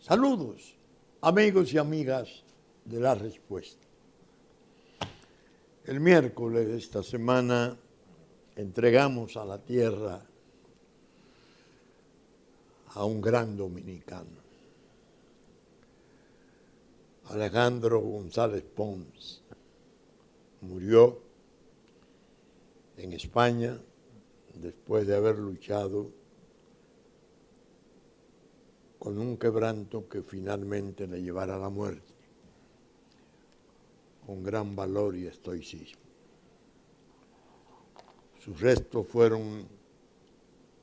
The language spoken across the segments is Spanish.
Saludos, amigos y amigas de La Respuesta. El miércoles de esta semana entregamos a la tierra a un gran dominicano, Alejandro González Pons. Murió en España después de haber luchado con un quebranto que finalmente le llevara a la muerte, con gran valor y estoicismo. Sus restos fueron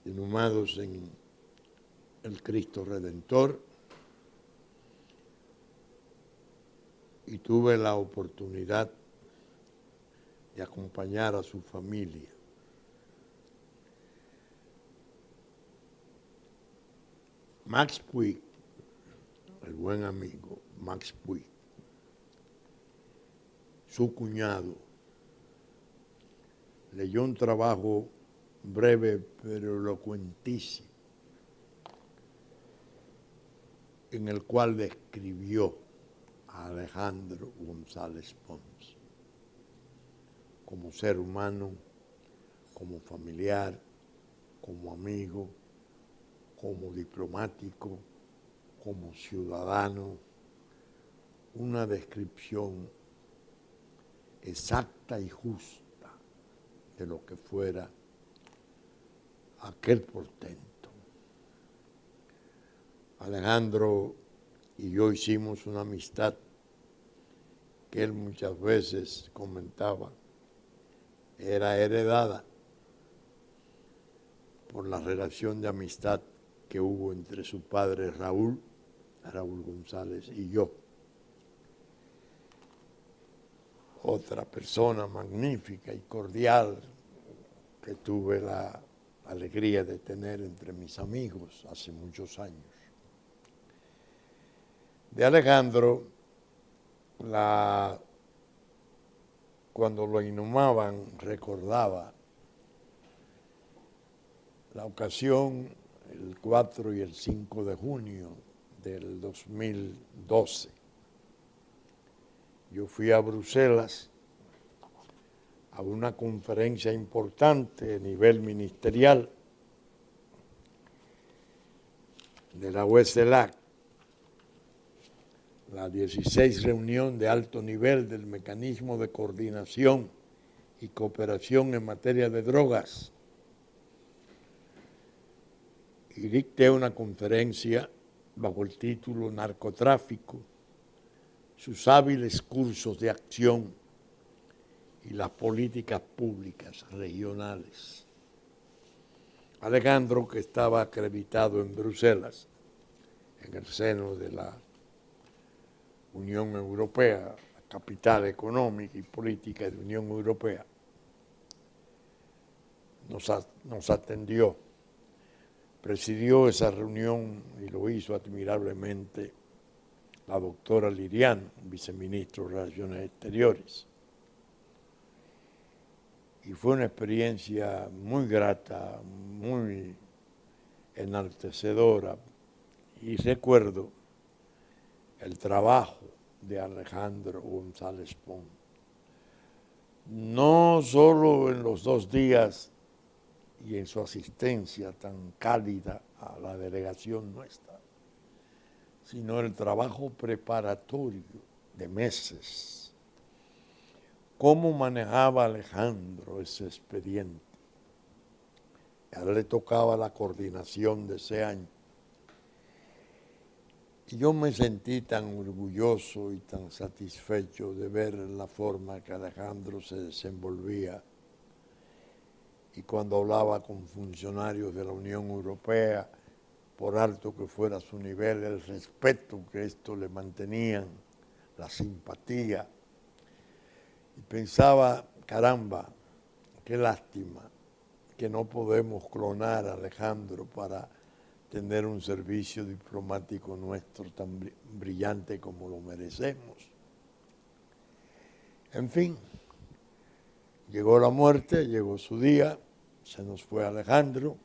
inhumados en el Cristo Redentor y tuve la oportunidad de acompañar a su familia. Max Puig, el buen amigo Max Puig, su cuñado, leyó un trabajo breve pero elocuentísimo en el cual describió a Alejandro González Pons como ser humano, como familiar, como amigo, como diplomático, como ciudadano, una descripción exacta y justa de lo que fuera aquel portento. Alejandro y yo hicimos una amistad que él muchas veces comentaba, era heredada por la relación de amistad que hubo entre su padre Raúl González y yo. Otra persona magnífica y cordial que tuve la alegría de tener entre mis amigos hace muchos años. De Alejandro, cuando lo inhumaban, recordaba la ocasión, el 4 y el 5 de junio del 2012. Yo fui a Bruselas a una conferencia importante a nivel ministerial de la UECELAC, la 16 reunión de alto nivel del Mecanismo de Coordinación y Cooperación en materia de drogas. Y dicté una conferencia bajo el título Narcotráfico, sus hábiles cursos de acción y las políticas públicas regionales. Alejandro, que estaba acreditado en Bruselas, en el seno de la Unión Europea, la capital económica y política de la Unión Europea, nos atendió. Presidió esa reunión y lo hizo admirablemente la doctora Liriano, viceministro de Relaciones Exteriores. Y fue una experiencia muy grata, muy enaltecedora. Y recuerdo el trabajo de Alejandro González Pons. No solo en los 2 días y en su asistencia tan cálida a la delegación nuestra, sino el trabajo preparatorio de meses. ¿Cómo manejaba Alejandro ese expediente? A él le tocaba la coordinación de ese año. Y yo me sentí tan orgulloso y tan satisfecho de ver la forma que Alejandro se desenvolvía. Y cuando hablaba con funcionarios de la Unión Europea, por alto que fuera su nivel, el respeto que esto le mantenían, la simpatía. Y pensaba, caramba, qué lástima que no podemos clonar a Alejandro para tener un servicio diplomático nuestro tan brillante como lo merecemos. En fin, llegó la muerte, llegó su día, se nos fue Alejandro.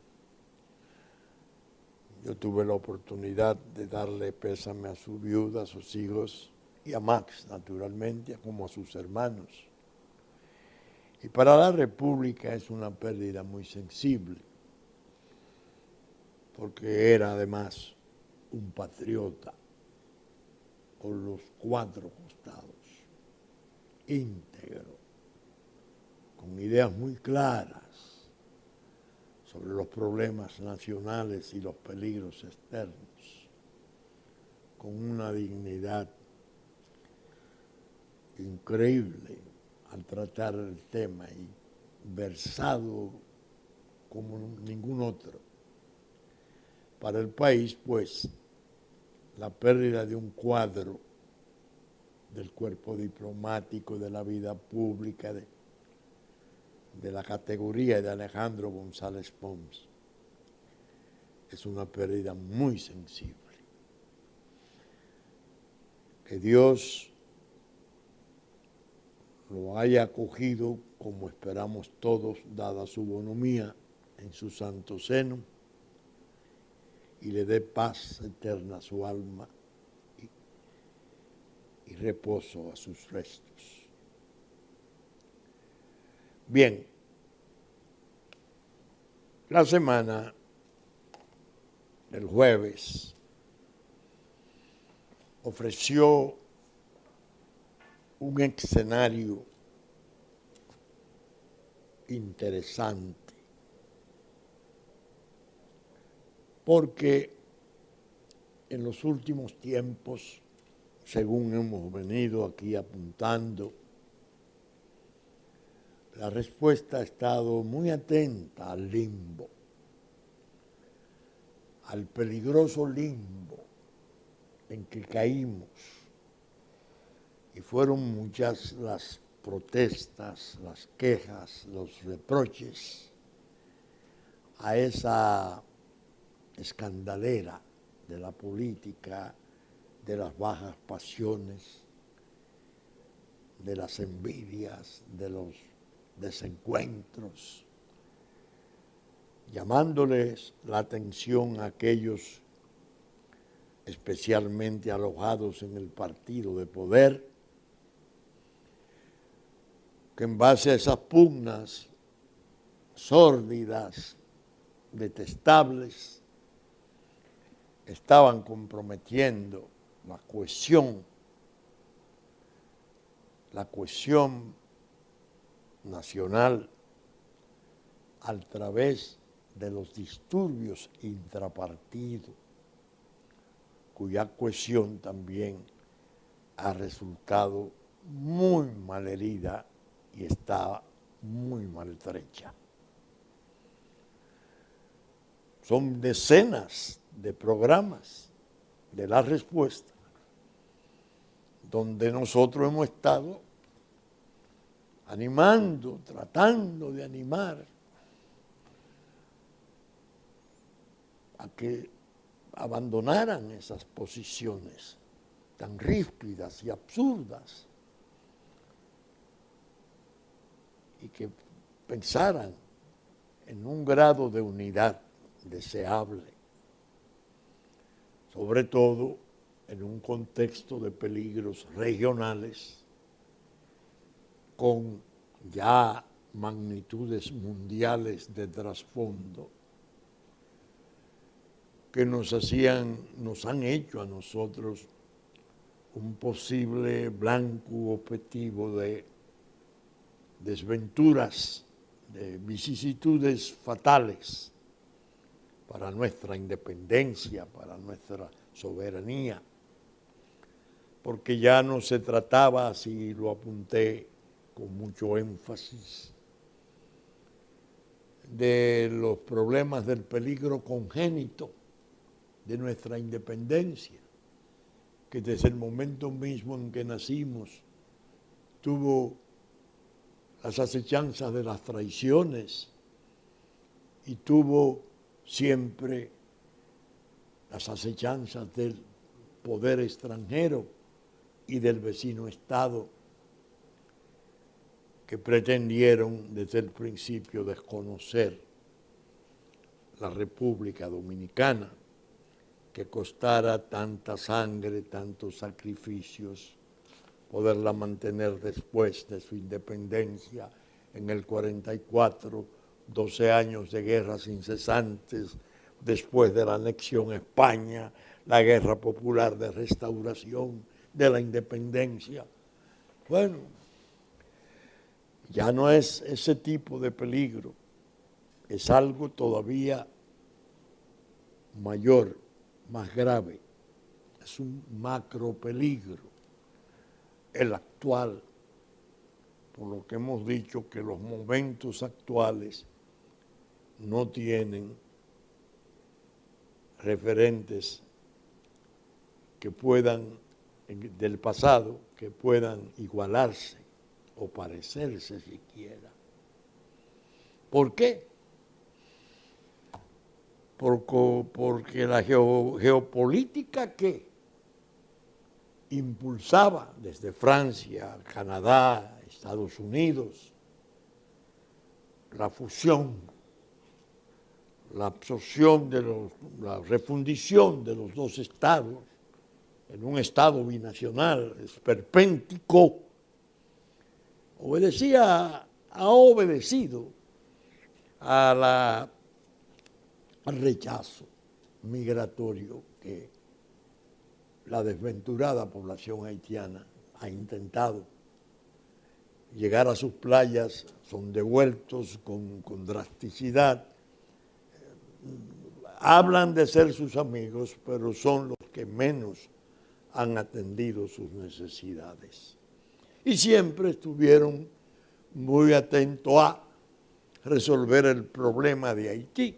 Yo tuve la oportunidad de darle pésame a su viuda, a sus hijos y a Max, naturalmente, como a sus hermanos. Y para la República es una pérdida muy sensible, porque era además un patriota por los cuatro costados, íntegro, con ideas muy claras sobre los problemas nacionales y los peligros externos, con una dignidad increíble al tratar el tema y versado como ningún otro. Para el país, pues, la pérdida de un cuadro del cuerpo diplomático, de la vida pública, de la categoría de Alejandro González Pons, es una pérdida muy sensible. Que Dios lo haya acogido, como esperamos todos, dada su bonomía, en su santo seno, y le dé paz eterna a su alma y reposo a sus restos. Bien, la semana del jueves ofreció un escenario interesante, porque en los últimos tiempos, según hemos venido aquí apuntando, la respuesta ha estado muy atenta al limbo, al peligroso limbo en que caímos. Y fueron muchas las protestas, las quejas, los reproches a esa escandalera de la política, de las bajas pasiones, de las envidias, de los desencuentros, llamándoles la atención a aquellos especialmente alojados en el partido de poder, que en base a esas pugnas sórdidas, detestables, estaban comprometiendo la cohesión nacional a través de los disturbios intrapartidos, cuya cohesión también ha resultado muy malherida y está muy maltrecha. Son decenas de programas de la respuesta donde nosotros hemos estado animando, tratando de animar a que abandonaran esas posiciones tan ríspidas y absurdas y que pensaran en un grado de unidad deseable, sobre todo en un contexto de peligros regionales con ya magnitudes mundiales de trasfondo que nos han hecho a nosotros un posible blanco objetivo de desventuras, de vicisitudes fatales para nuestra independencia, para nuestra soberanía, porque ya no se trataba, así lo apunté con mucho énfasis, de los problemas del peligro congénito de nuestra independencia, que desde el momento mismo en que nacimos tuvo las acechanzas de las traiciones y tuvo siempre las acechanzas del poder extranjero y del vecino Estado, que pretendieron desde el principio desconocer la República Dominicana que costara tanta sangre, tantos sacrificios, poderla mantener después de su independencia en el 44, 12 años de guerras incesantes, después de la anexión a España, la guerra popular de restauración de la independencia. Bueno, ya no es ese tipo de peligro, es algo todavía mayor, más grave, es un macro peligro, el actual, por lo que hemos dicho que los momentos actuales no tienen referentes que puedan, del pasado, que puedan igualarse o parecerse siquiera. ¿Por qué? Porque la geopolítica que impulsaba desde Francia, Canadá, Estados Unidos, la fusión, la absorción la refundición de los dos estados en un estado binacional esperpéntico, ha obedecido al rechazo migratorio que la desventurada población haitiana ha intentado. Llegar a sus playas, son devueltos con drasticidad. Hablan de ser sus amigos, pero son los que menos han atendido sus necesidades. Y siempre estuvieron muy atentos a resolver el problema de Haití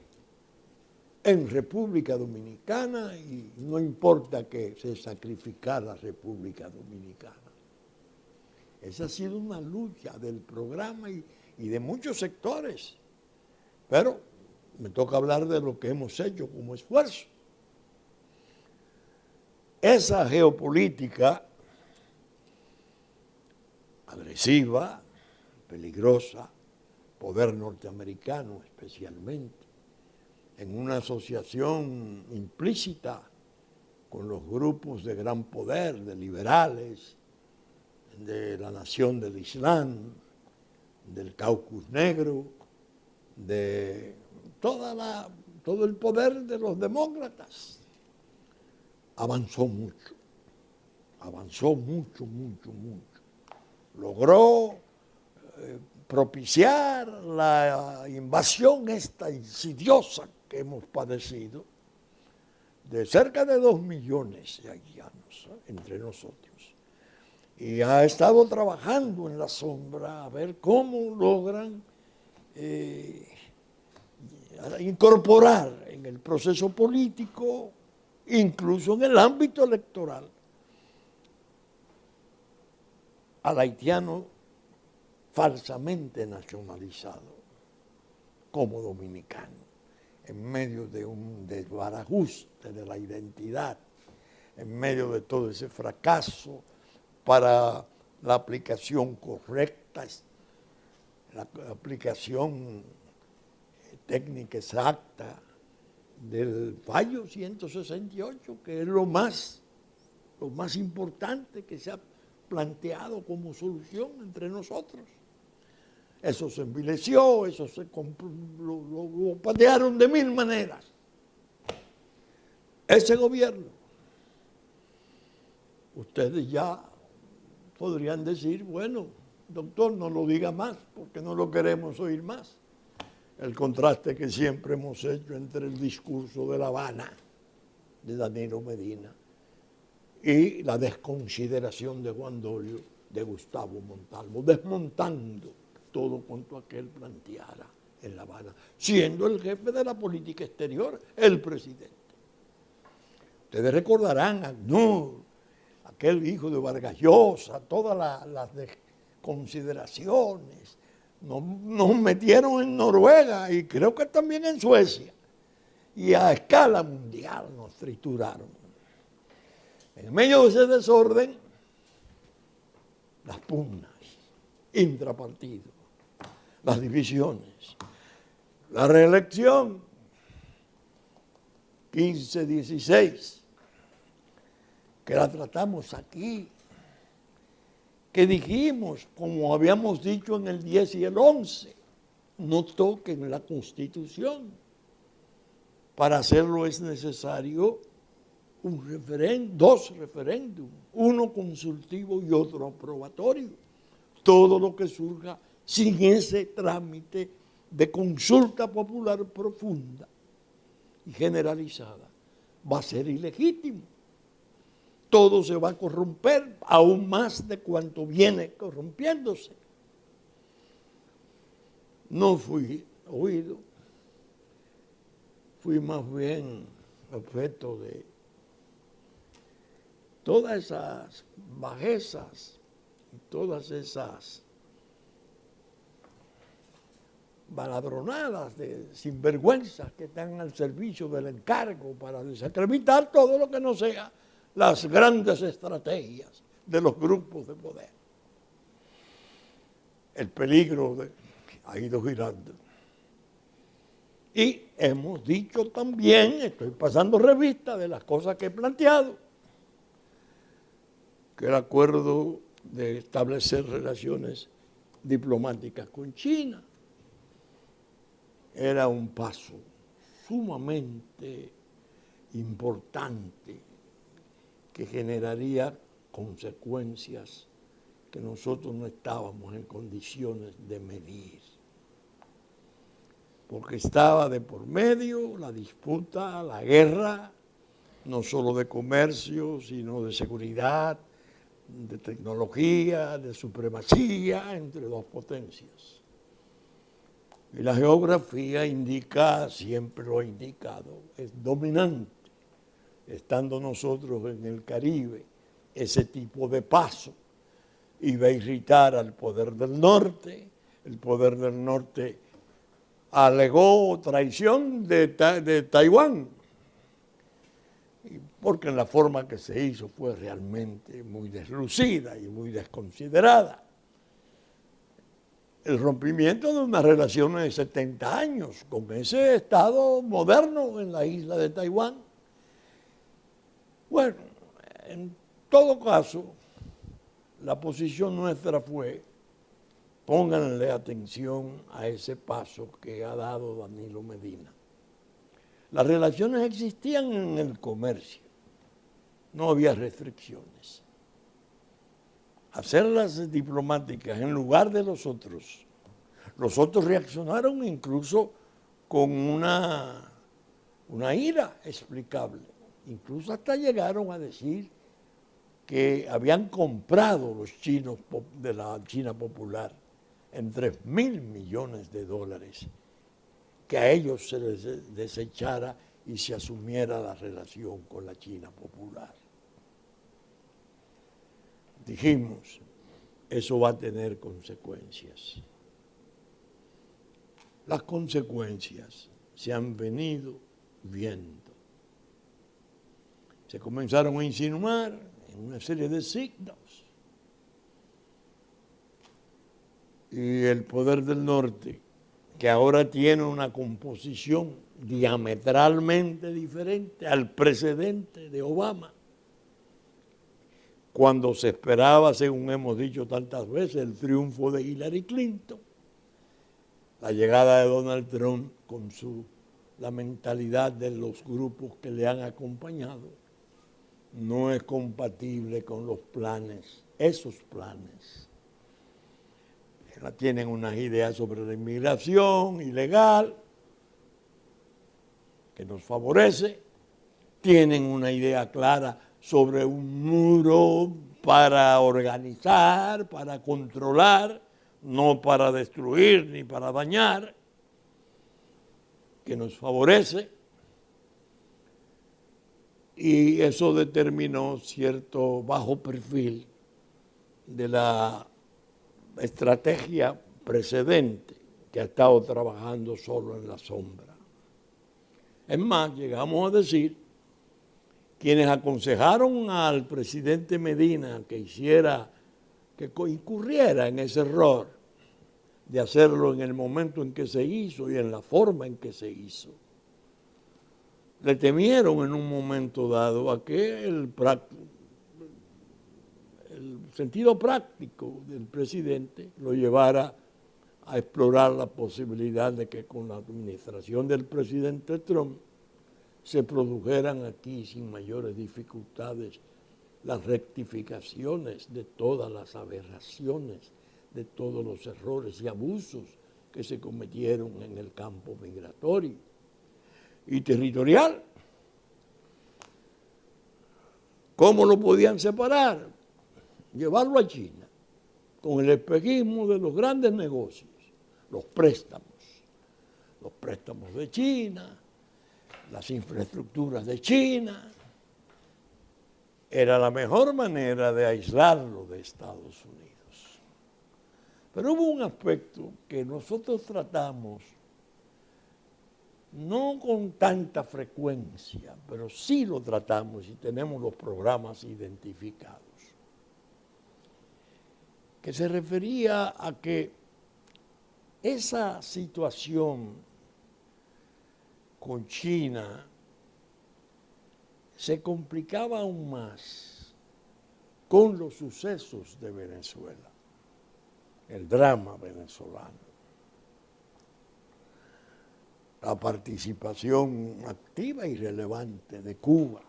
en República Dominicana, y no importa que se sacrificara República Dominicana. Esa ha sido una lucha del programa y de muchos sectores. Pero me toca hablar de lo que hemos hecho como esfuerzo. Esa geopolítica agresiva, peligrosa, poder norteamericano especialmente, en una asociación implícita con los grupos de gran poder, de liberales, de la nación del Islam, del Caucus Negro, de todo el poder de los demócratas. Avanzó mucho, logró propiciar la invasión esta insidiosa que hemos padecido de cerca de 2 millones de haitianos entre nosotros. Y ha estado trabajando en la sombra a ver cómo logran incorporar en el proceso político, incluso en el ámbito electoral, al haitiano falsamente nacionalizado como dominicano, en medio de un desbarajuste de la identidad, en medio de todo ese fracaso para la aplicación correcta, la aplicación técnica exacta del fallo 168, que es lo más importante que se ha planteado como solución entre nosotros. Eso se envileció, eso lo patearon de 1000 maneras. Ese gobierno, ustedes ya podrían decir, bueno, doctor, no lo diga más, porque no lo queremos oír más. El contraste que siempre hemos hecho entre el discurso de La Habana, de Danilo Medina, y la desconsideración de Juan Dolio, de Gustavo Montalvo, desmontando todo cuanto aquel planteara en La Habana, siendo el jefe de la política exterior, el presidente. Ustedes recordarán a Nur, aquel hijo de Vargas Llosa, todas las consideraciones. Nos metieron en Noruega y creo que también en Suecia. Y a escala mundial nos trituraron. En medio de ese desorden, las pugnas, intrapartido, las divisiones, la reelección 1516, que la tratamos aquí, que dijimos, como habíamos dicho en el 10 y el 11, no toquen la Constitución. Para hacerlo es necesario dos referéndums, uno consultivo y otro aprobatorio. Todo lo que surja sin ese trámite de consulta popular profunda y generalizada va a ser ilegítimo. Todo se va a corromper aún más de cuanto viene corrompiéndose. No fui oído, fui más bien objeto de todas esas bajezas y todas esas baladronadas de sinvergüenzas que están al servicio del encargo para desacreditar todo lo que no sea las grandes estrategias de los grupos de poder. El peligro ha ido girando. Y hemos dicho también, estoy pasando revista de las cosas que he planteado, que el acuerdo de establecer relaciones diplomáticas con China era un paso sumamente importante que generaría consecuencias que nosotros no estábamos en condiciones de medir. Porque estaba de por medio la disputa, la guerra, no solo de comercio, sino de seguridad, de tecnología, de supremacía entre dos potencias. Y la geografía indica, siempre lo ha indicado, es dominante, estando nosotros en el Caribe, ese tipo de paso iba a irritar al poder del norte. El poder del norte alegó traición de Taiwán, porque la forma que se hizo fue realmente muy deslucida y muy desconsiderada. El rompimiento de unas relaciones de 70 años con ese Estado moderno en la isla de Taiwán. Bueno, en todo caso, la posición nuestra fue: pónganle atención a ese paso que ha dado Danilo Medina. Las relaciones existían en el comercio, no había restricciones. Hacerlas diplomáticas en lugar de los otros reaccionaron incluso con una ira explicable. Incluso hasta llegaron a decir que habían comprado los chinos de la China popular en $3.000 millones, que a ellos se les desechara y se asumiera la relación con la China popular. Dijimos, eso va a tener consecuencias. Las consecuencias se han venido viendo. Se comenzaron a insinuar en una serie de signos. Y el poder del norte, que ahora tiene una composición diametralmente diferente al precedente de Obama, cuando se esperaba, según hemos dicho tantas veces, el triunfo de Hillary Clinton, la llegada de Donald Trump con la mentalidad de los grupos que le han acompañado, no es compatible con los planes, esos planes. Tienen unas ideas sobre la inmigración ilegal, que nos favorece, tienen una idea clara sobre un muro para organizar, para controlar, no para destruir ni para dañar, que nos favorece. Y eso determinó cierto bajo perfil de la estrategia precedente, que ha estado trabajando solo en la sombra. Es más, llegamos a decir, quienes aconsejaron al presidente Medina que incurriera en ese error de hacerlo en el momento en que se hizo y en la forma en que se hizo, le temieron en un momento dado a que el sentido práctico del presidente lo llevara a explorar la posibilidad de que con la administración del presidente Trump se produjeran aquí sin mayores dificultades las rectificaciones de todas las aberraciones, de todos los errores y abusos que se cometieron en el campo migratorio y territorial. ¿Cómo lo podían separar? Llevarlo a China, con el espejismo de los grandes negocios, los préstamos de China, las infraestructuras de China. Era la mejor manera de aislarlo de Estados Unidos. Pero hubo un aspecto que nosotros tratamos, no con tanta frecuencia, pero sí lo tratamos y tenemos los programas identificados, que se refería a que esa situación con China se complicaba aún más con los sucesos de Venezuela, el drama venezolano, la participación activa y relevante de Cuba,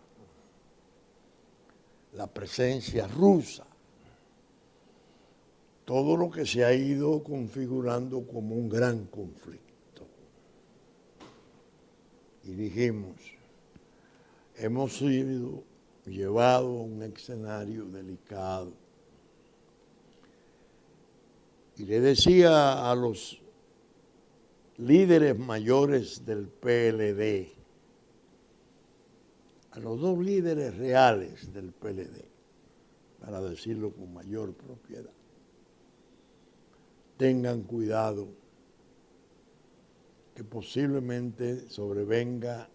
la presencia rusa, todo lo que se ha ido configurando como un gran conflicto. Y dijimos, hemos sido llevados a un escenario delicado. Y le decía a los líderes mayores del PLD, a los dos líderes reales del PLD, para decirlo con mayor propiedad, tengan cuidado que posiblemente sobrevenga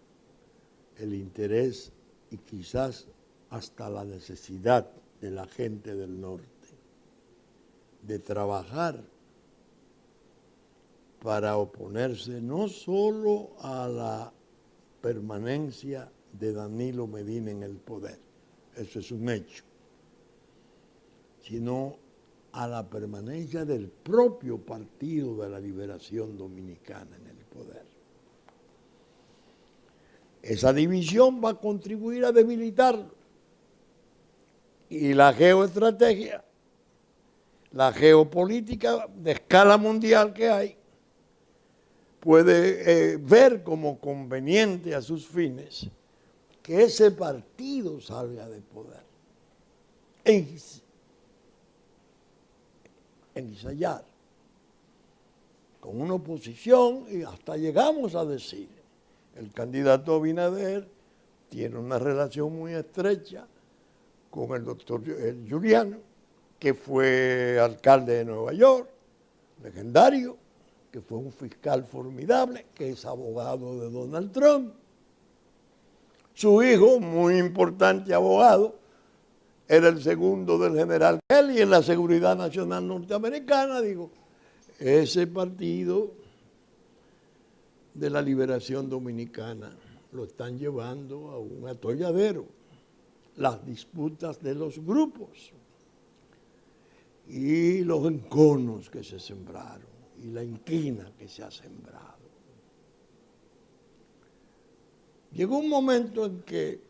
el interés y quizás hasta la necesidad de la gente del norte de trabajar para oponerse no solo a la permanencia de Danilo Medina en el poder, eso es un hecho, sino a la permanencia del propio Partido de la Liberación Dominicana en el poder. Esa división va a contribuir a debilitarlo. Y la geoestrategia, la geopolítica de escala mundial que hay, puede ver como conveniente a sus fines que ese partido salga de poder, ensayar con una oposición, y hasta llegamos a decir, el candidato Abinader tiene una relación muy estrecha con el doctor Giuliano, que fue alcalde de Nueva York, legendario, que fue un fiscal formidable, que es abogado de Donald Trump. Su hijo, muy importante abogado, era el segundo del general Kelly en la Seguridad Nacional Norteamericana. Digo, ese partido de la Liberación Dominicana lo están llevando a un atolladero. Las disputas de los grupos y los enconos que se sembraron y la inquina que se ha sembrado. Llegó un momento en que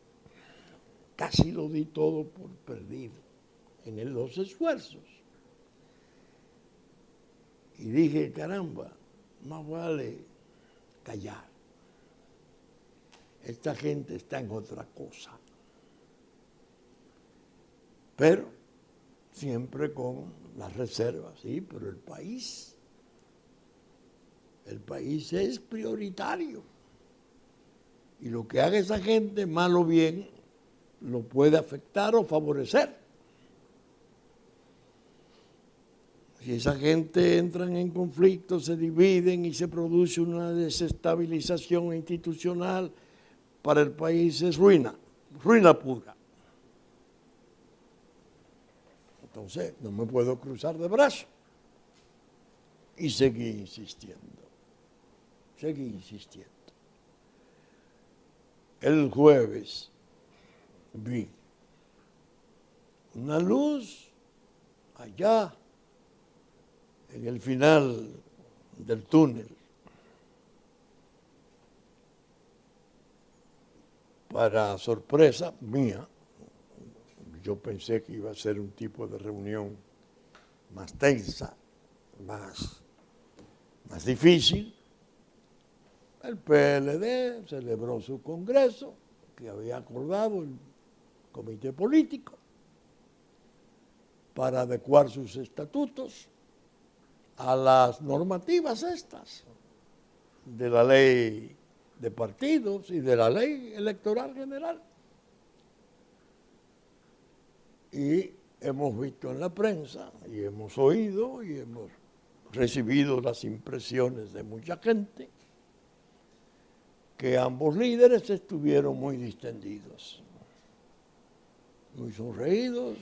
casi lo di todo por perdido en los esfuerzos. Y dije, caramba, más vale callar. Esta gente está en otra cosa. Pero siempre con las reservas, sí, pero el país es prioritario. Y lo que haga esa gente, mal o bien, lo puede afectar o favorecer. Si esa gente entran en conflicto, se dividen y se produce una desestabilización institucional, para el país es ruina pura. Entonces, no me puedo cruzar de brazos. Y seguí insistiendo. el jueves vi una luz allá en el final del túnel. Para sorpresa mía, yo pensé que iba a ser un tipo de reunión más tensa, más difícil. El PLD celebró su congreso que había acordado el comité político para adecuar sus estatutos a las normativas estas de la ley de partidos y de la ley electoral general. Y hemos visto en la prensa y hemos oído y hemos recibido las impresiones de mucha gente que ambos líderes estuvieron muy distendidos, muy sonreídos,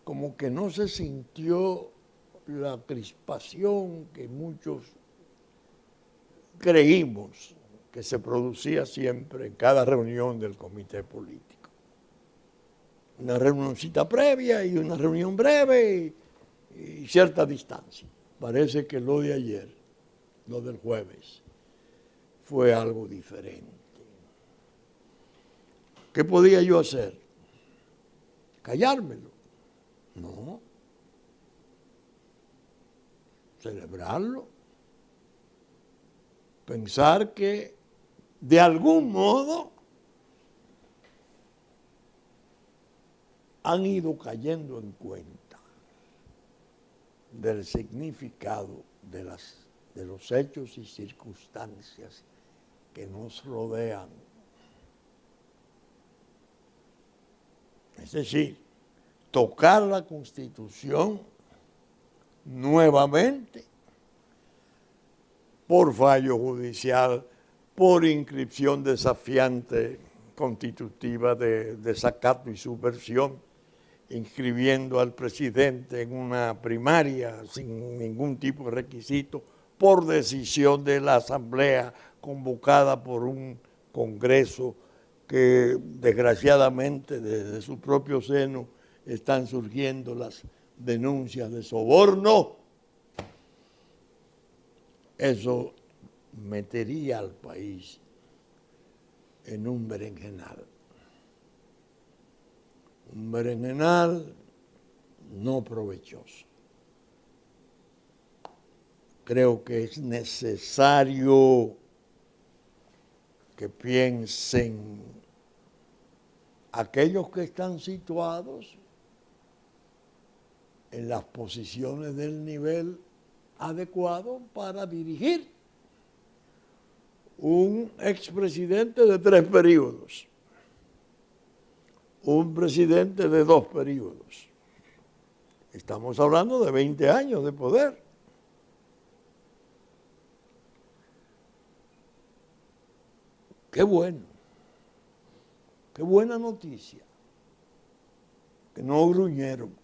como que no se sintió la crispación que muchos creímos que se producía siempre en cada reunión del comité político. Una reunioncita previa y una reunión breve y cierta distancia. Parece que lo de ayer, lo del jueves, fue algo diferente. ¿Qué podía yo hacer? ¿Callármelo? No. Celebrarlo. Pensar que de algún modo han ido cayendo en cuenta del significado de los hechos y circunstancias que nos rodean. Es decir, tocar la Constitución nuevamente por fallo judicial, por inscripción desafiante constitutiva de desacato y subversión, inscribiendo al presidente en una primaria sin ningún tipo de requisito, por decisión de la Asamblea convocada por un Congreso que desgraciadamente desde su propio seno están surgiendo las denuncias de soborno. Eso metería al país en un berenjenal. Un berenjenal no provechoso. Creo que es necesario que piensen aquellos que están situados en las posiciones del nivel adecuado para dirigir un expresidente de 3 periodos, un presidente de 2 periodos. Estamos hablando de 20 años de poder. Qué bueno, qué buena noticia, que no gruñeron,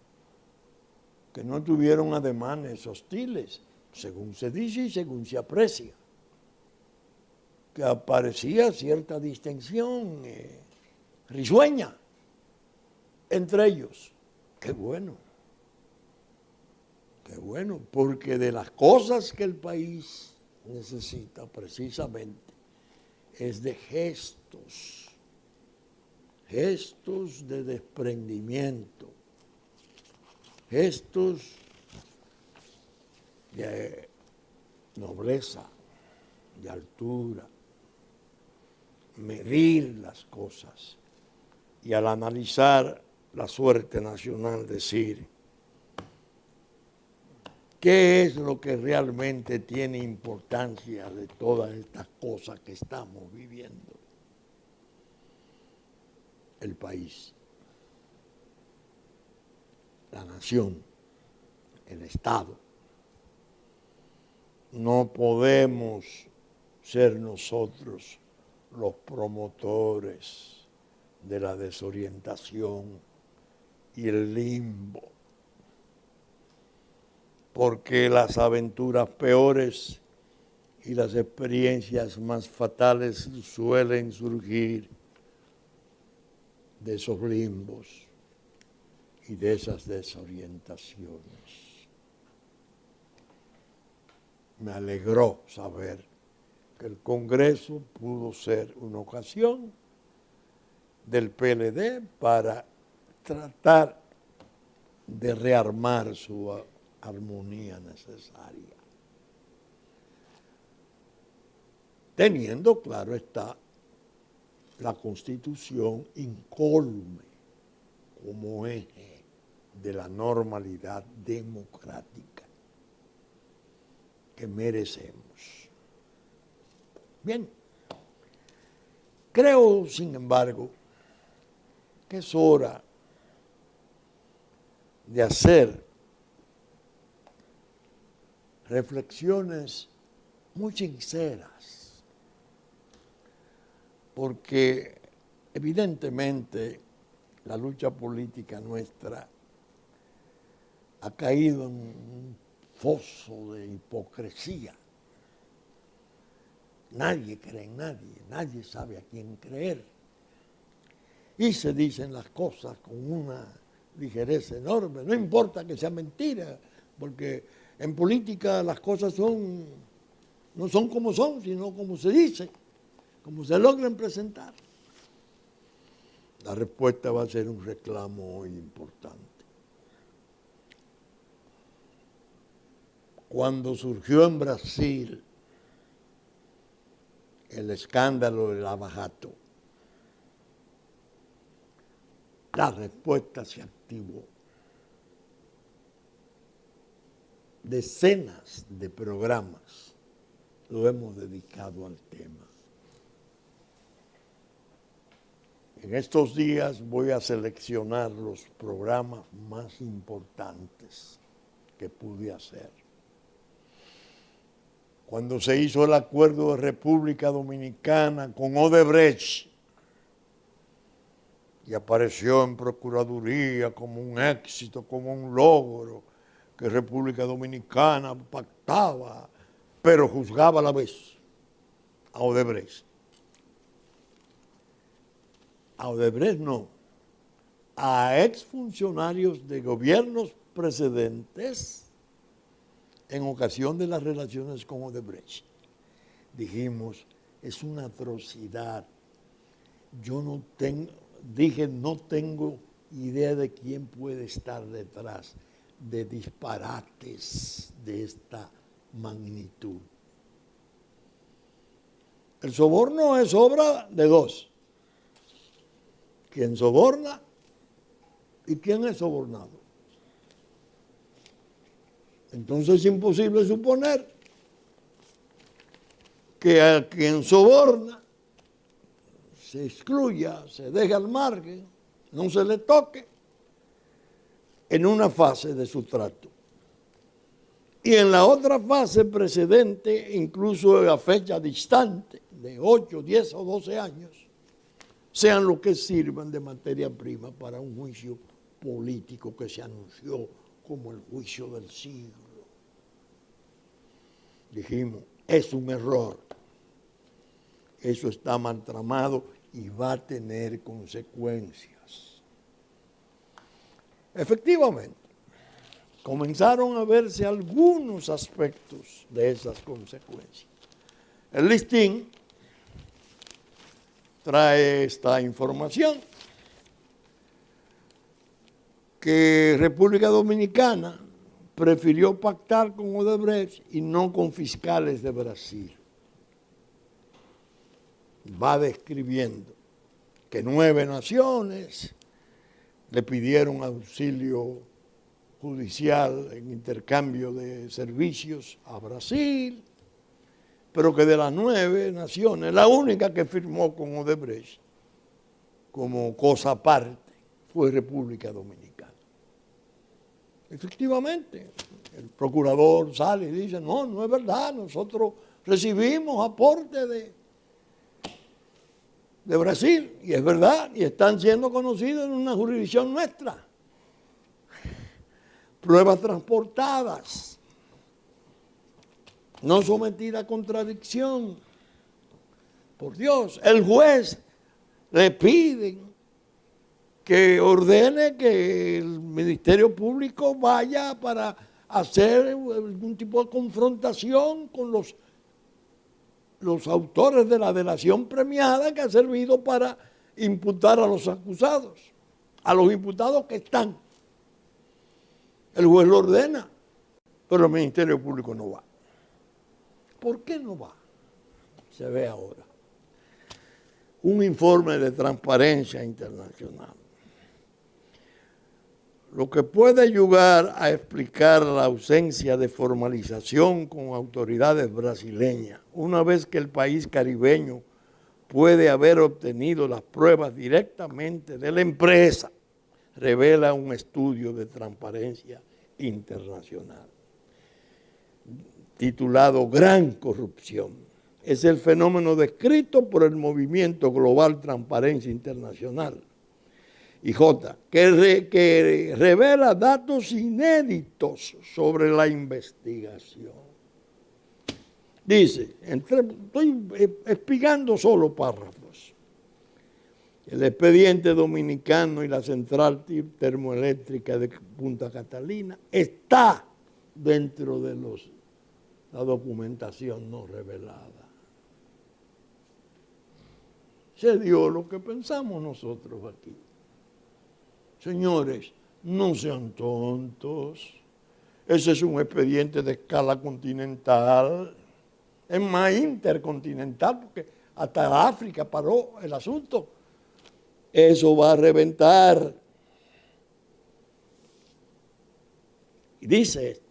que no tuvieron ademanes hostiles, según se dice y según se aprecia, que aparecía cierta distensión risueña entre ellos. Qué bueno, porque de las cosas que el país necesita precisamente es de gestos de desprendimiento, gestos de nobleza, de altura, medir las cosas y al analizar la suerte nacional decir qué es lo que realmente tiene importancia de todas estas cosas que estamos viviendo. El país, la nación, el Estado. No podemos ser nosotros los promotores de la desorientación y el limbo, porque las aventuras peores y las experiencias más fatales suelen surgir de esos limbos y de esas desorientaciones. Me alegró saber que el Congreso pudo ser una ocasión del PLD para tratar de rearmar su armonía necesaria. Teniendo, claro está, la Constitución incólume como eje de la normalidad democrática que merecemos. Bien, creo, sin embargo, que es hora de hacer reflexiones muy sinceras, porque evidentemente la lucha política nuestra ha caído en un foso de hipocresía. Nadie cree en nadie, nadie sabe a quién creer. Y se dicen las cosas con una ligereza enorme, no importa que sea mentira, porque en política las cosas no son como son, sino como se dice, como se logran presentar. La respuesta va a ser un reclamo muy importante. Cuando surgió en Brasil el escándalo de Lava Jato, la respuesta se activó. Decenas de programas lo hemos dedicado al tema. En estos días voy a seleccionar los programas más importantes que pude hacer. Cuando se hizo el acuerdo de República Dominicana con Odebrecht y apareció en Procuraduría como un éxito, como un logro, que República Dominicana pactaba, pero juzgaba a la vez a Odebrecht. A Odebrecht no, a exfuncionarios de gobiernos precedentes en ocasión de las relaciones con Odebrecht. Dijimos, es una atrocidad. No tengo idea de quién puede estar detrás de disparates de esta magnitud. El soborno es obra de dos: quien soborna y quien es sobornado. Entonces es imposible suponer que a quien soborna se excluya, se deje al margen, no se le toque en una fase de su trato. Y en la otra fase precedente, incluso a fecha distante, de 8, 10 o 12 años, sean lo que sirvan de materia prima para un juicio político que se anunció como el juicio del siglo. Dijimos, es un error. Eso está mal tramado y va a tener consecuencias. Efectivamente, comenzaron a verse algunos aspectos de esas consecuencias. El listín trae esta información, que República Dominicana prefirió pactar con Odebrecht y no con fiscales de Brasil. Va describiendo que 9 naciones le pidieron auxilio judicial en intercambio de servicios a Brasil, pero que de las 9 naciones, la única que firmó con Odebrecht como cosa aparte fue República Dominicana. Efectivamente, el procurador sale y dice, no es verdad, nosotros recibimos aporte de Brasil, y es verdad, y están siendo conocidos en una jurisdicción nuestra. Pruebas transportadas. no sometida a contradicción. Por Dios, el juez le pide que ordene que el Ministerio Público vaya para hacer algún tipo de confrontación con los autores de la delación premiada que ha servido para imputar a los acusados, a los imputados que están. El juez lo ordena, pero el Ministerio Público no va. ¿Por qué no va? Se ve ahora. Un informe de Transparencia Internacional. Lo que puede ayudar a explicar la ausencia de formalización con autoridades brasileñas, una vez que el país caribeño puede haber obtenido las pruebas directamente de la empresa, revela un estudio de Transparencia Internacional, titulado Gran Corrupción. Es el fenómeno descrito por el Movimiento Global Transparencia Internacional, IJ, que revela datos inéditos sobre la investigación. Dice, estoy explicando solo párrafos. El expediente dominicano y la central termoeléctrica de Punta Catalina está dentro de la documentación no revelada. Se dio lo que pensamos nosotros aquí. Señores, no sean tontos. Ese es un expediente de escala continental. Es más intercontinental porque hasta África paró el asunto. Eso va a reventar. Y dice esto.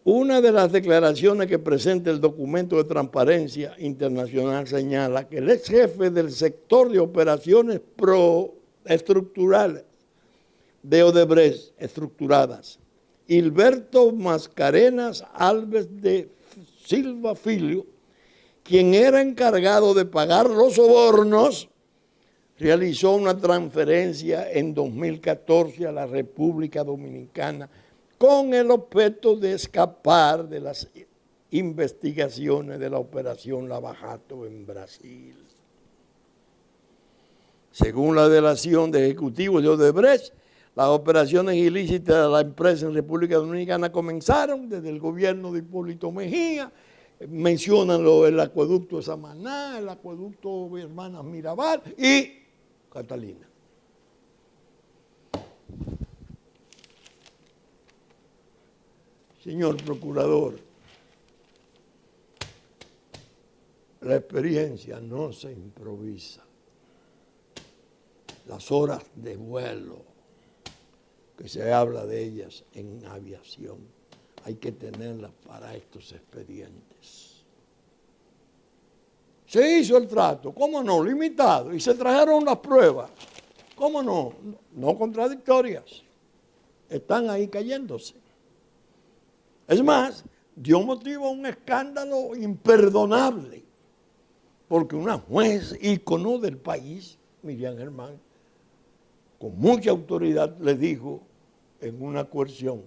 Una de las declaraciones que presenta el documento de Transparencia Internacional señala que el ex jefe del sector de operaciones estructurales de Odebrecht, estructuradas, Hilberto Mascarenas Alves de Silva Filho, quien era encargado de pagar los sobornos, realizó una transferencia en 2014 a la República Dominicana con el objeto de escapar de las investigaciones de la operación Lava Jato en Brasil. Según la delación de ejecutivos de Odebrecht, las operaciones ilícitas de la empresa en República Dominicana comenzaron desde el gobierno de Hipólito Mejía. Mencionan el acueducto de Samaná, el acueducto de Hermanas Mirabal y Catalina. Señor Procurador, la experiencia no se improvisa. Las horas de vuelo, que se habla de ellas en aviación, hay que tenerlas para estos expedientes. Se hizo el trato, ¿cómo no? Limitado, y se trajeron las pruebas, ¿cómo no? No contradictorias, están ahí cayéndose. Es más, dio motivo a un escándalo imperdonable, porque una juez ícono del país, Miriam Germán, con mucha autoridad le dijo en una coerción,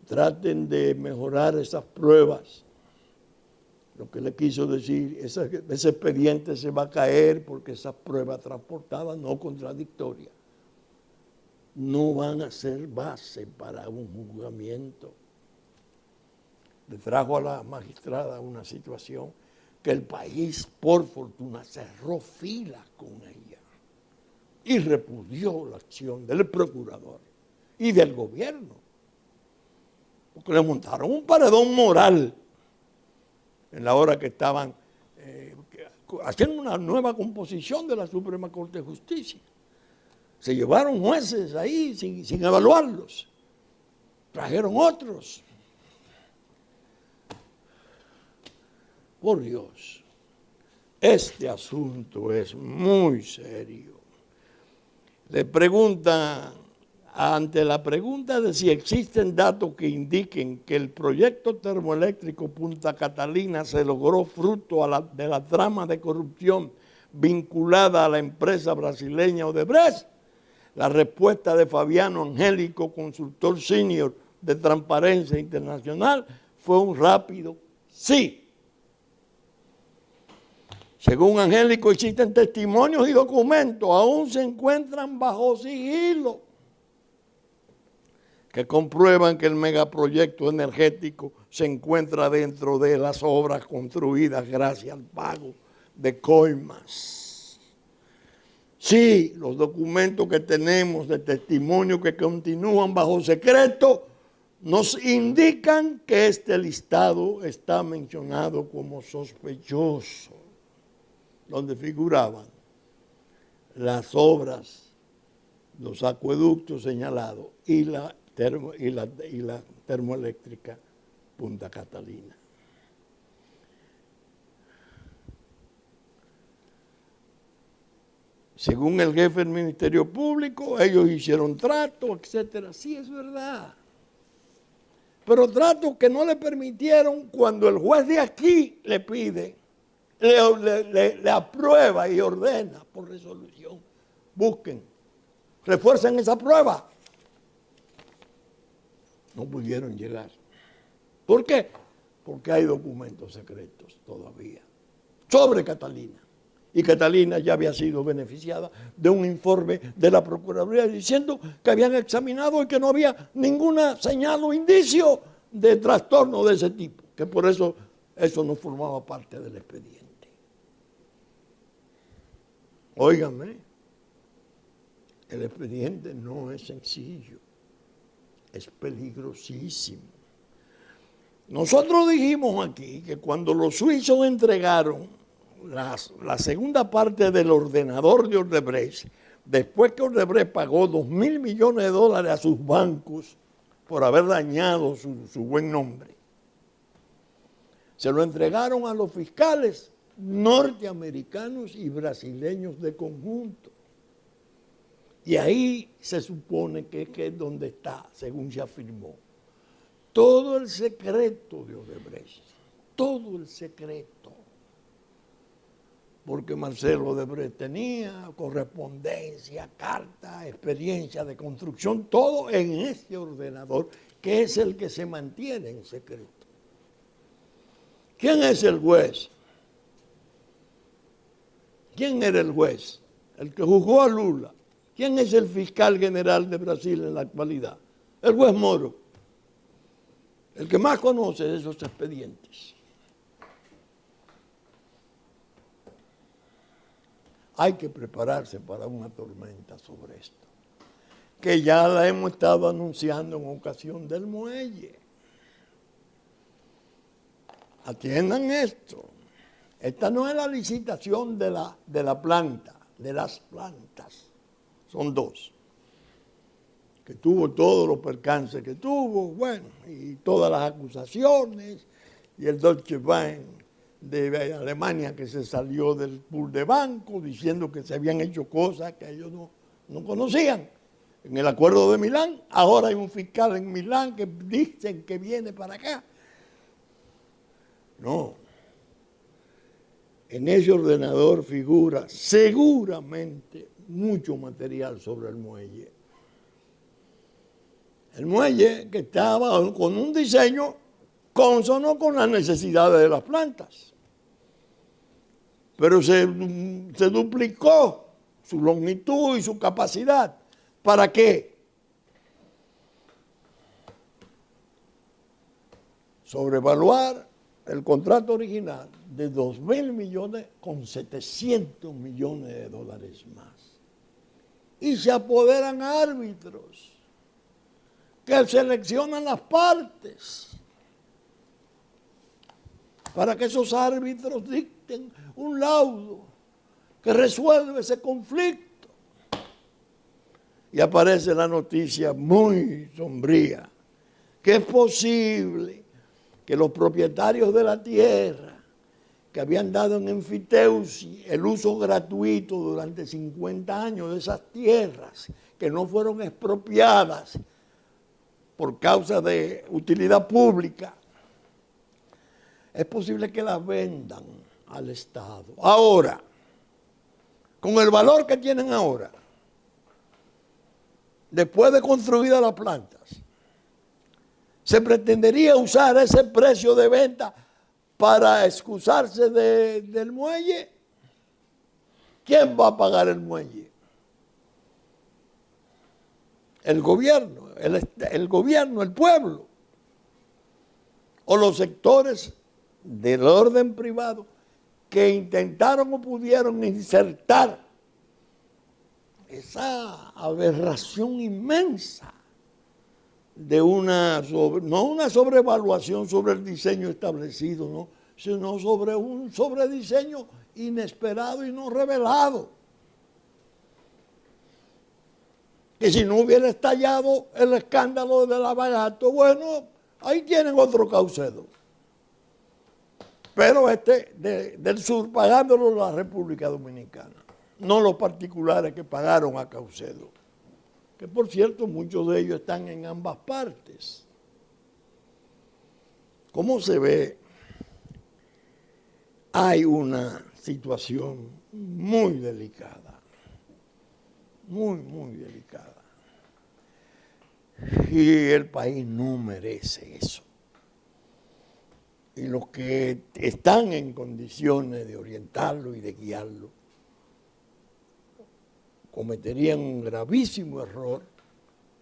traten de mejorar esas pruebas. Lo que le quiso decir, ese expediente se va a caer porque esas pruebas transportadas no contradictorias no van a ser base para un juzgamiento. Le trajo a la magistrada una situación que el país, por fortuna, cerró filas con ella y repudió la acción del procurador y del gobierno, porque le montaron un paredón moral en la hora que estaban haciendo una nueva composición de la Suprema Corte de Justicia. Se llevaron jueces ahí sin evaluarlos. Trajeron otros. Por Dios, este asunto es muy serio. Le preguntan, ante la pregunta de si existen datos que indiquen que el proyecto termoeléctrico Punta Catalina se logró fruto de la trama de corrupción vinculada a la empresa brasileña Odebrecht, La respuesta de Fabiano Angélico, consultor senior de Transparencia Internacional, fue un rápido sí. Según Angélico, existen testimonios y documentos, aún se encuentran bajo sigilo, que comprueban que el megaproyecto energético se encuentra dentro de las obras construidas gracias al pago de coimas. Sí, los documentos que tenemos de testimonio que continúan bajo secreto nos indican que este listado está mencionado como sospechoso, donde figuraban las obras, los acueductos señalados y la termoeléctrica Punta Catalina. Según el jefe del Ministerio Público, ellos hicieron tratos, etcétera. Sí, es verdad. Pero tratos que no le permitieron cuando el juez de aquí le pide, le aprueba y ordena por resolución. Busquen, refuercen esa prueba. No pudieron llegar. ¿Por qué? Porque hay documentos secretos todavía sobre Catalina. Y Catalina ya había sido beneficiada de un informe de la Procuraduría diciendo que habían examinado y que no había ninguna señal o indicio de trastorno de ese tipo, que por eso no formaba parte del expediente. Óigame, el expediente no es sencillo, es peligrosísimo. Nosotros dijimos aquí que cuando los suizos entregaron la segunda parte del ordenador de Odebrecht, después que Odebrecht pagó $2.000 millones a sus bancos por haber dañado su buen nombre, se lo entregaron a los fiscales norteamericanos y brasileños de conjunto. Y ahí se supone que es donde está, según se afirmó, todo el secreto de Odebrecht, todo el secreto. Porque Marcelo Odebrecht tenía correspondencia, carta, experiencia de construcción, todo en ese ordenador, que es el que se mantiene en secreto. ¿Quién es el juez? ¿Quién era el juez? El que juzgó a Lula. ¿Quién es el fiscal general de Brasil en la actualidad? El juez Moro, el que más conoce de esos expedientes. Hay que prepararse para una tormenta sobre esto, que ya la hemos estado anunciando en ocasión del muelle. Atiendan esto. Esta no es la licitación de la planta, de las plantas. Son dos. Que tuvo todos los percances que tuvo, bueno, y todas las acusaciones, y el Deutsche Bank de Alemania que se salió del pool de banco diciendo que se habían hecho cosas que ellos no conocían. En el acuerdo de Milán, ahora hay un fiscal en Milán que dicen que viene para acá. No. En ese ordenador figura seguramente mucho material sobre el muelle. El muelle que estaba con un diseño consono con las necesidades de las plantas. Pero se duplicó su longitud y su capacidad. ¿Para qué? Sobrevaluar el contrato original de 2.000 millones con 700 millones de dólares más. Y se apoderan árbitros que seleccionan las partes para que esos árbitros dicten un laudo que resuelve ese conflicto. Y aparece la noticia muy sombría, que es posible que los propietarios de la tierra que habían dado en enfiteusi el uso gratuito durante 50 años de esas tierras que no fueron expropiadas por causa de utilidad pública, es posible que las vendan al Estado. Ahora, con el valor que tienen ahora, después de construidas las plantas, se pretendería usar ese precio de venta para excusarse del muelle. ¿Quién va a pagar el muelle? El gobierno, el gobierno, el pueblo, o los sectores del orden privado que intentaron o pudieron insertar esa aberración inmensa de no una sobrevaluación sobre el diseño establecido, ¿no?, sino sobre un sobrediseño inesperado y no revelado. Que si no hubiera estallado el escándalo de Lavallato, bueno, ahí tienen otro Caucedo. Pero del sur, pagándolo la República Dominicana, no los particulares que pagaron a Caucedo, que por cierto muchos de ellos están en ambas partes. ¿Cómo se ve? Hay una situación muy delicada, muy delicada. Y el país no merece eso. Y los que están en condiciones de orientarlo y de guiarlo cometerían un gravísimo error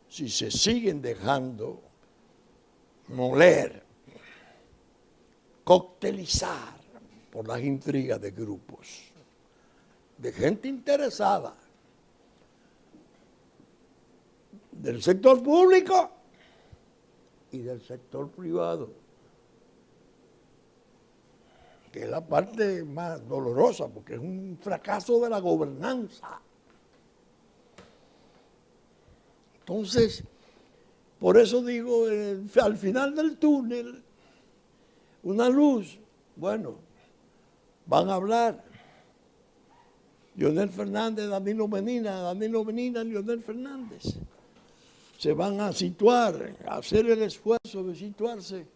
si se siguen dejando moler, coctelizar por las intrigas de grupos, de gente interesada, del sector público y del sector privado, que es la parte más dolorosa, porque es un fracaso de la gobernanza. Entonces, por eso digo, al final del túnel, una luz, bueno, van a hablar Leonel Fernández, Danilo Medina, Leonel Fernández. Se van a situar, a hacer el esfuerzo de situarse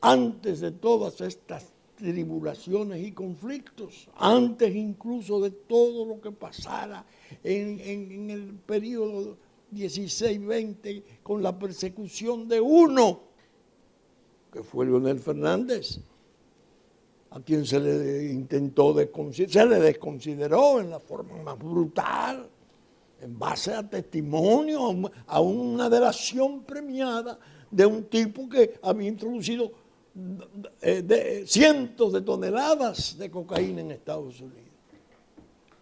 antes de todas estas tribulaciones y conflictos, antes incluso de todo lo que pasara en el periodo 16-20 con la persecución de uno, que fue Leonel Fernández, a quien se le desconsideró en la forma más brutal, en base a testimonio, a una delación premiada de un tipo que había introducido cientos de toneladas de cocaína en Estados Unidos.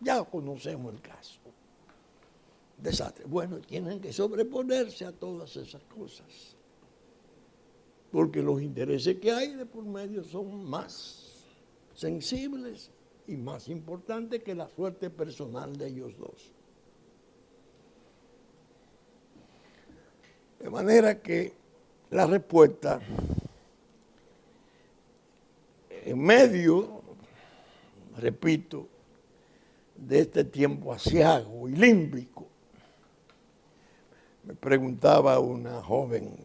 Ya conocemos el caso. Desastre. Bueno, tienen que sobreponerse a todas esas cosas, porque los intereses que hay de por medio son más sensibles y más importantes que la suerte personal de ellos dos. De manera que la respuesta, en medio, repito, de este tiempo aciago y límbico, me preguntaba una joven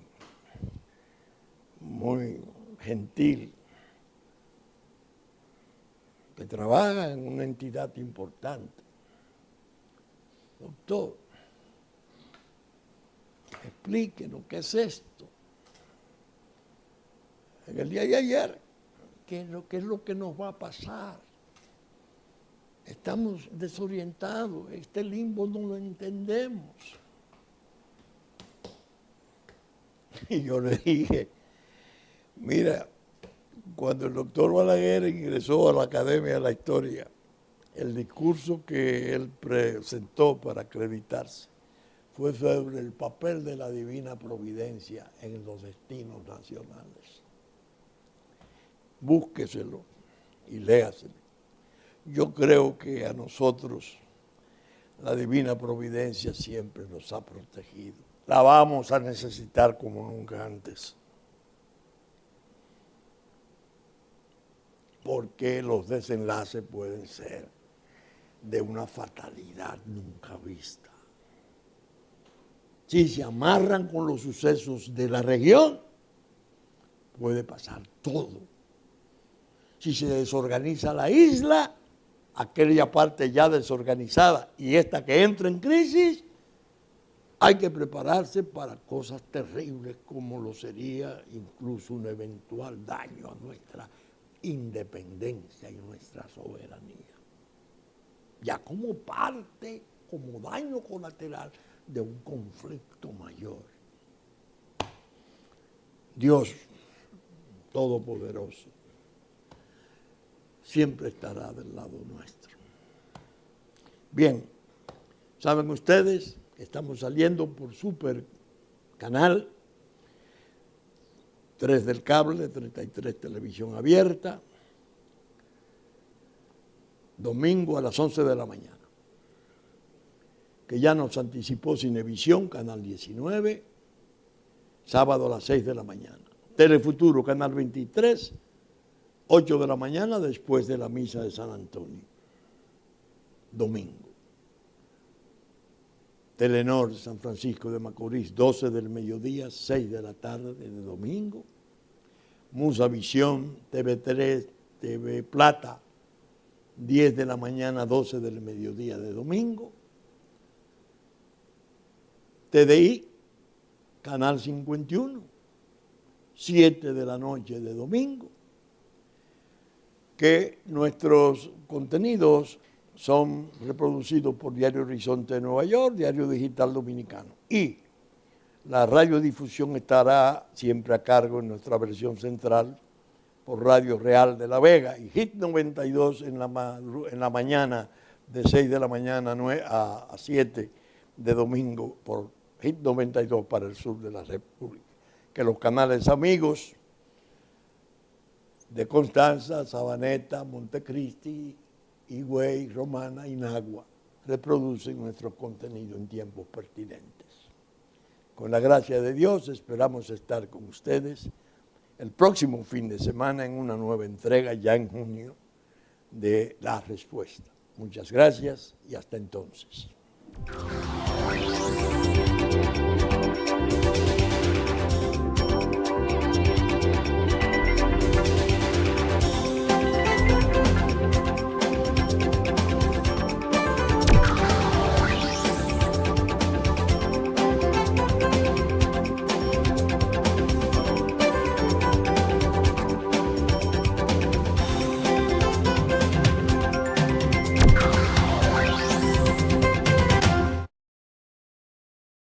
muy gentil que trabaja en una entidad importante: doctor, explíquenos qué es esto. En el día de ayer, ¿qué es lo que nos va a pasar? Estamos desorientados, este limbo no lo entendemos. Y yo le dije, mira, cuando el doctor Balaguer ingresó a la Academia de la Historia, el discurso que él presentó para acreditarse fue sobre el papel de la divina providencia en los destinos nacionales. Búsqueselo y léaselo. Yo creo que a nosotros la divina providencia siempre nos ha protegido. La vamos a necesitar como nunca antes, porque los desenlaces pueden ser de una fatalidad nunca vista. Si se amarran con los sucesos de la región, puede pasar todo. Si se desorganiza la isla, aquella parte ya desorganizada y esta que entra en crisis, hay que prepararse para cosas terribles como lo sería incluso un eventual daño a nuestra independencia y nuestra soberanía. Ya como parte, como daño colateral de un conflicto mayor. Dios Todopoderoso siempre estará del lado nuestro. Bien, saben ustedes que estamos saliendo por Super Canal 3 del cable, 33 televisión abierta, domingo a las 11 de la mañana, que ya nos anticipó Cinevisión, Canal 19, sábado a las 6 de la mañana. Telefuturo, Canal 23, 8 de la mañana después de la misa de San Antonio, domingo. Telenor San Francisco de Macorís, 12 del mediodía, 6 de la tarde de domingo. Musavisión, TV3, TV Plata, 10 de la mañana, 12 del mediodía de domingo. TDI, Canal 51, 7 de la noche de domingo. Que nuestros contenidos son reproducidos por Diario Horizonte de Nueva York, Diario Digital Dominicano. Y la radiodifusión estará siempre a cargo en nuestra versión central por Radio Real de La Vega y Hit 92 en la mañana de 6 de la mañana a 7 de domingo por Hit 92 para el sur de la República. Que los canales amigos de Constanza, Sabaneta, Montecristi, Higüey, Romana y Nagua reproducen nuestro contenido en tiempos pertinentes. Con la gracia de Dios esperamos estar con ustedes el próximo fin de semana en una nueva entrega ya en junio de La Respuesta. Muchas gracias y hasta entonces.